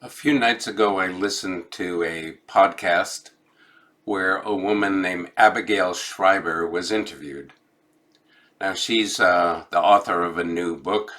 A few nights ago, I listened to a podcast where a woman named Abigail Schreiber was interviewed. Now, she's the author of a new book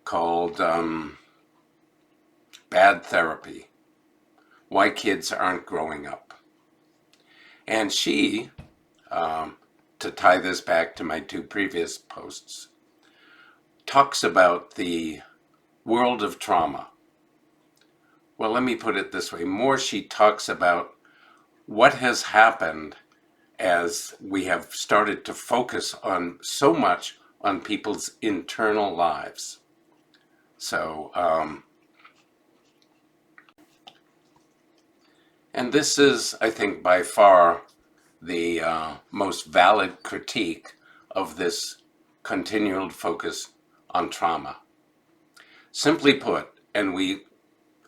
called Bad Therapy: Why Kids Aren't Growing Up. And she, to tie this back to my two previous posts, talks about the world of trauma. Well, let me put it this way. More, she talks about what has happened as we have started to focus on so much on people's internal lives. So, and this is, I think, by far the most valid critique of this continual focus on trauma. Simply put,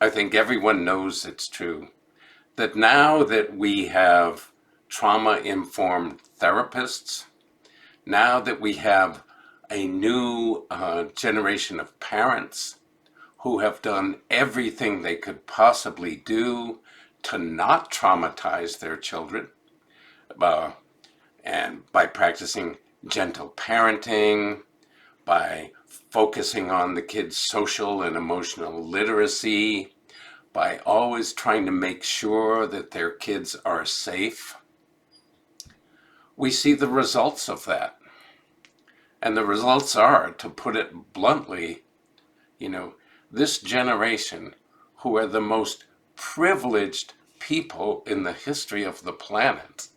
I think everyone knows it's true, that now that we have trauma-informed therapists, now that we have a new generation of parents who have done everything they could possibly do to not traumatize their children, and by practicing gentle parenting, by focusing on the kids' social and emotional literacy, by always trying to make sure that their kids are safe, we see the results of that. And the results are, to put it bluntly, this generation, who are the most privileged people in the history of the planet,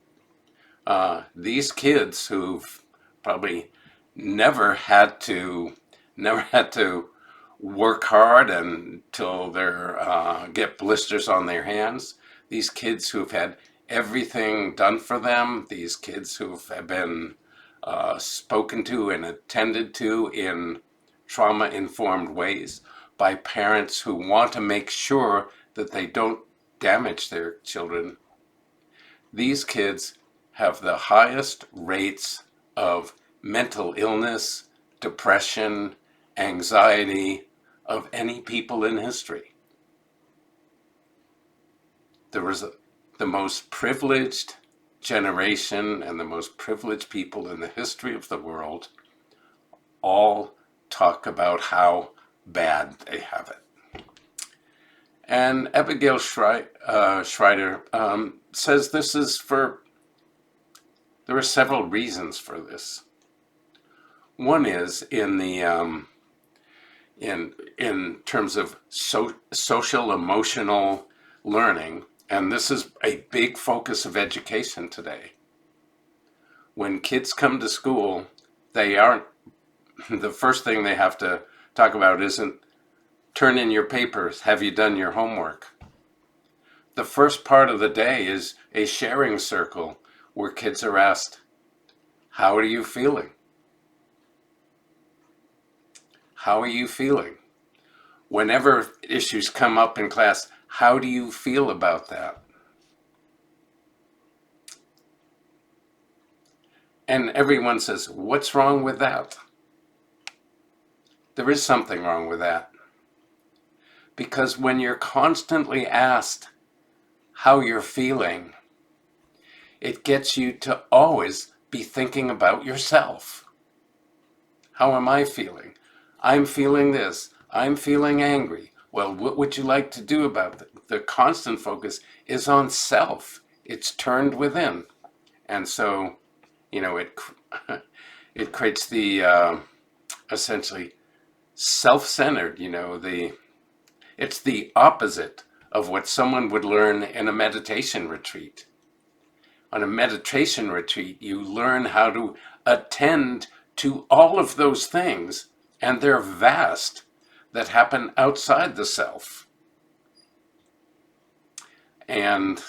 these kids who've probably never had to work hard until they get blisters on their hands. These kids who've had everything done for them. These kids who've been spoken to and attended to in trauma-informed ways by parents who want to make sure that they don't damage their children. These kids have the highest rates of mental illness, depression, anxiety of any people in history. The most privileged generation and the most privileged people in the history of the world all talk about how bad they have it. And Abigail Schreiber says there are several reasons for this. One is in terms of social emotional learning, and this is a big focus of education today. When kids come to school, the first thing they have to talk about isn't turn in your papers, have you done your homework? The first part of the day is a sharing circle where kids are asked, how are you feeling? How are you feeling? Whenever issues come up in class, how do you feel about that? And everyone says, what's wrong with that? There is something wrong with that. Because when you're constantly asked how you're feeling, it gets you to always be thinking about yourself. How am I feeling? I'm feeling this. I'm feeling angry. Well, what would you like to do about it? The constant focus is on self. It's turned within. And so, it creates the essentially self-centered, it's the opposite of what someone would learn in a meditation retreat. On a meditation retreat, you learn how to attend to all of those things, and they're vast, that happen outside the self. And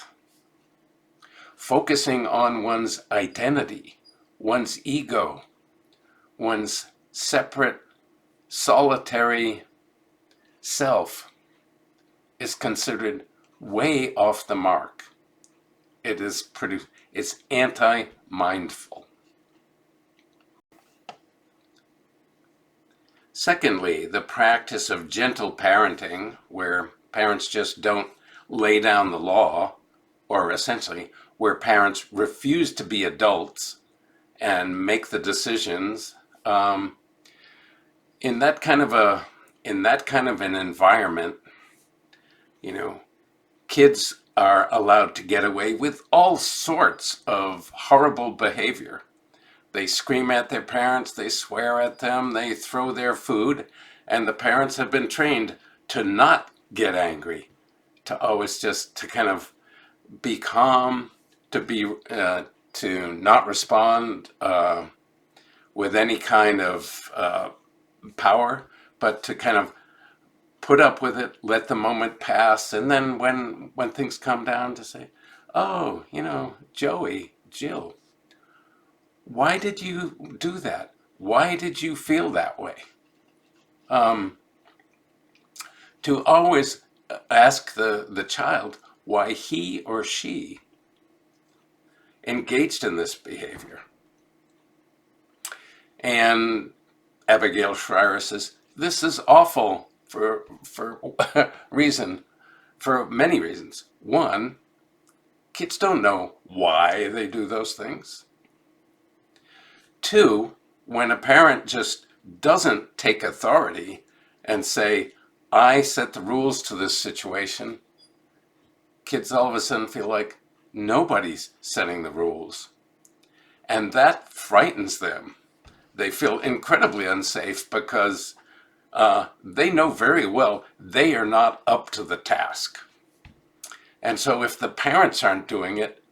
focusing on one's identity, one's ego, one's separate, solitary self is considered way off the mark. It's anti-mindful. Secondly, the practice of gentle parenting, where parents just don't lay down the law, or essentially where parents refuse to be adults and make the decisions. In that kind of a in that kind of an environment, you know, kids are allowed to get away with all sorts of horrible behavior. They scream at their parents, they swear at them, they throw their food, and the parents have been trained to not get angry, to always just to kind of be calm, to not respond with any kind of power, but to kind of put up with it, let the moment pass, and then when things come down, to say, "Oh, Joey, Jill, why did you do that? Why did you feel that way?" Um, to always ask the child why he or she engaged in this behavior. And Abigail Shrier says, this is awful for for many reasons. One, kids don't know why they do those things. Two, when a parent just doesn't take authority and say, I set the rules to this situation, kids all of a sudden feel like nobody's setting the rules. And that frightens them. They feel incredibly unsafe because they know very well they are not up to the task. And so if the parents aren't doing it,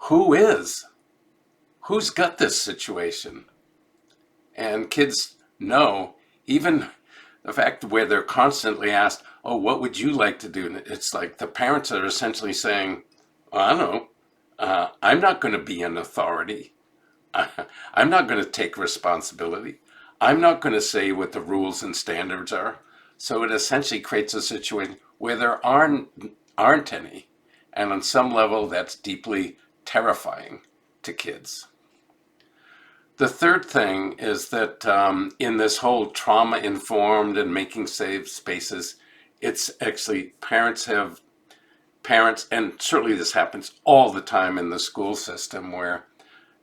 who is? Who's got this situation? And kids know, even the fact where they're constantly asked, oh, what would you like to do? And it's like the parents are essentially saying, well, I don't know, I'm not going to be an authority. I'm not going to take responsibility. I'm not going to say what the rules and standards are. So it essentially creates a situation where there aren't any. And on some level, that's deeply terrifying to kids. The third thing is that in this whole trauma-informed and making safe spaces, it's actually parents, and certainly this happens all the time in the school system, where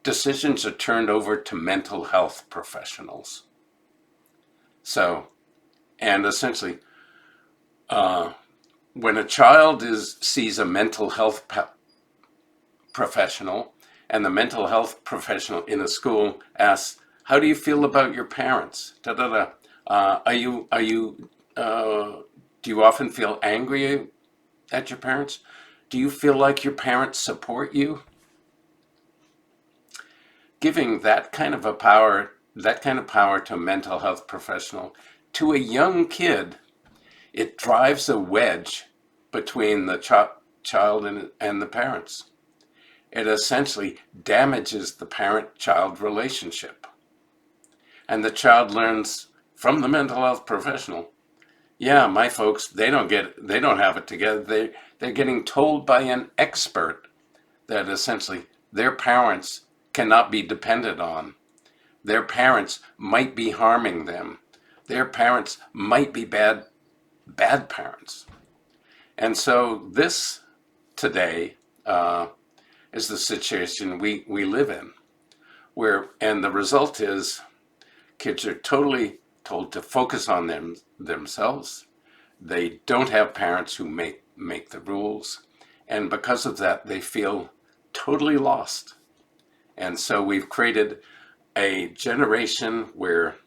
decisions are turned over to mental health professionals. So, and essentially, when a child sees a mental health professional, and the mental health professional in a school asks, "How do you feel about your parents? Da da da. Do you often feel angry at your parents? Do you feel like your parents support you?" Giving that kind of power to a mental health professional, to a young kid, it drives a wedge between the child and the parents. It essentially damages the parent-child relationship. And the child learns from the mental health professional, yeah, my folks, they don't have it together. They're getting told by an expert that essentially their parents cannot be depended on. Their parents might be harming them. Their parents might be bad parents. And so this today is the situation we live in, and the result is kids are totally told to focus on themselves. They don't have parents who make the rules, and because of that, they feel totally lost. And so we've created a generation where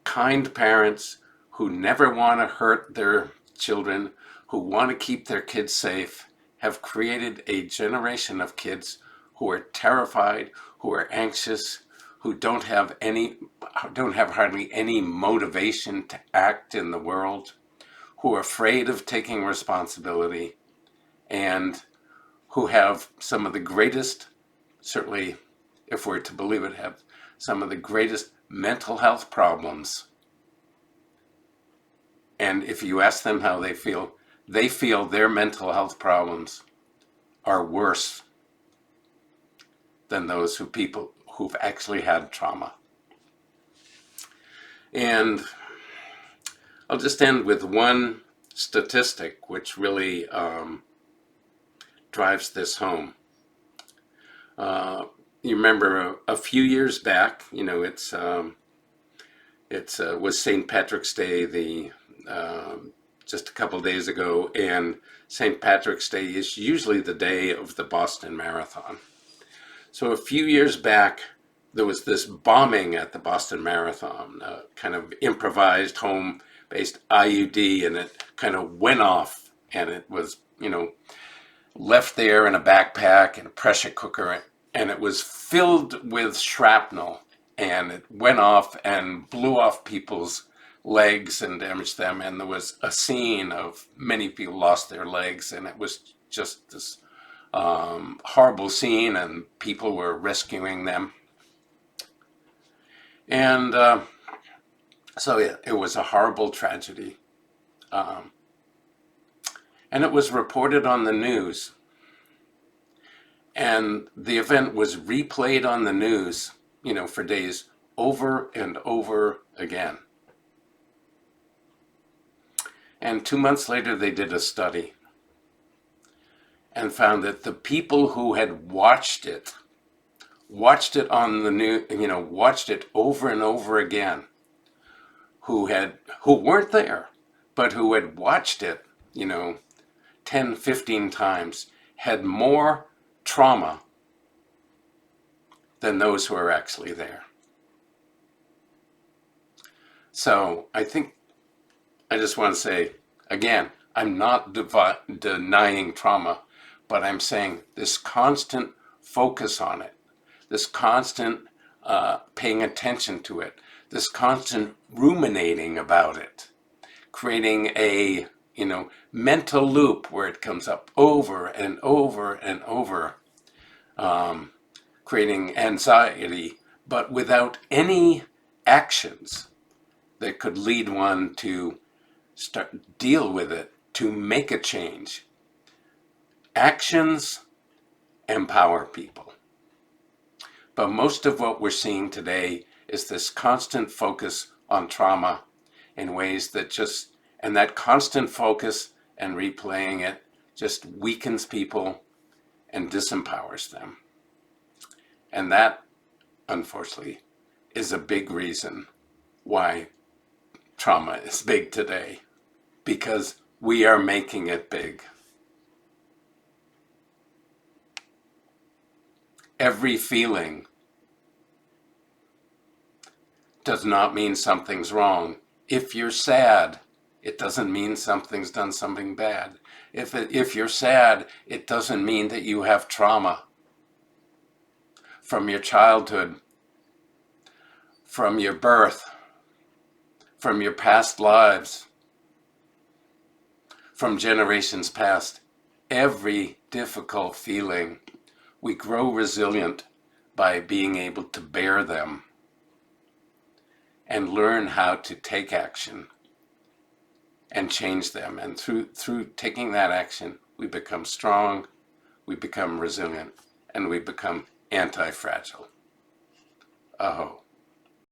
kind parents who never want to hurt their children, who want to keep their kids safe, have created a generation of kids who are terrified, who are anxious, who don't have hardly any motivation to act in the world, who are afraid of taking responsibility, and who have some of the greatest, certainly if we're to believe it, have some of the greatest mental health problems. And if you ask them how they feel their mental health problems are worse than those who've actually had trauma. And I'll just end with one statistic which really drives this home. You remember a few years back, it was St. Patrick's Day just a couple days ago, and St. Patrick's Day is usually the day of the Boston Marathon. So a few years back, there was this bombing at the Boston Marathon, kind of improvised home-based IUD, and it kind of went off, and it was, left there in a backpack and a pressure cooker, and it was filled with shrapnel, and it went off and blew off people's legs and damaged them, and there was a scene of many people lost their legs, and it was just this horrible scene, and people were rescuing them. And so yeah, it was a horrible tragedy. And it was reported on the news. And the event was replayed on the news, for days over and over again. And 2 months later, they did a study and found that the people who had watched it on the news, watched it over and over again, who weren't there, but who had watched it, 10, 15 times, had more trauma than those who are actually there. So I think I just want to say, again, I'm not denying trauma, but I'm saying this constant focus on it, this constant paying attention to it, this constant ruminating about it, creating a mental loop where it comes up over and over and over, creating anxiety, but without any actions that could lead one to deal with it, to make a change. Actions empower people. But most of what we're seeing today is this constant focus on trauma in ways that and that constant focus and replaying it just weakens people and disempowers them. And that, unfortunately, is a big reason why trauma is big today, because we are making it big. Every feeling does not mean something's wrong. If you're sad, it doesn't mean something's done something bad. If you're sad, it doesn't mean that you have trauma from your childhood, from your birth, from your past lives, from generations past. Every difficult feeling, we grow resilient by being able to bear them and learn how to take action and change them. And through taking that action, we become strong, we become resilient, and we become anti-fragile. Aho.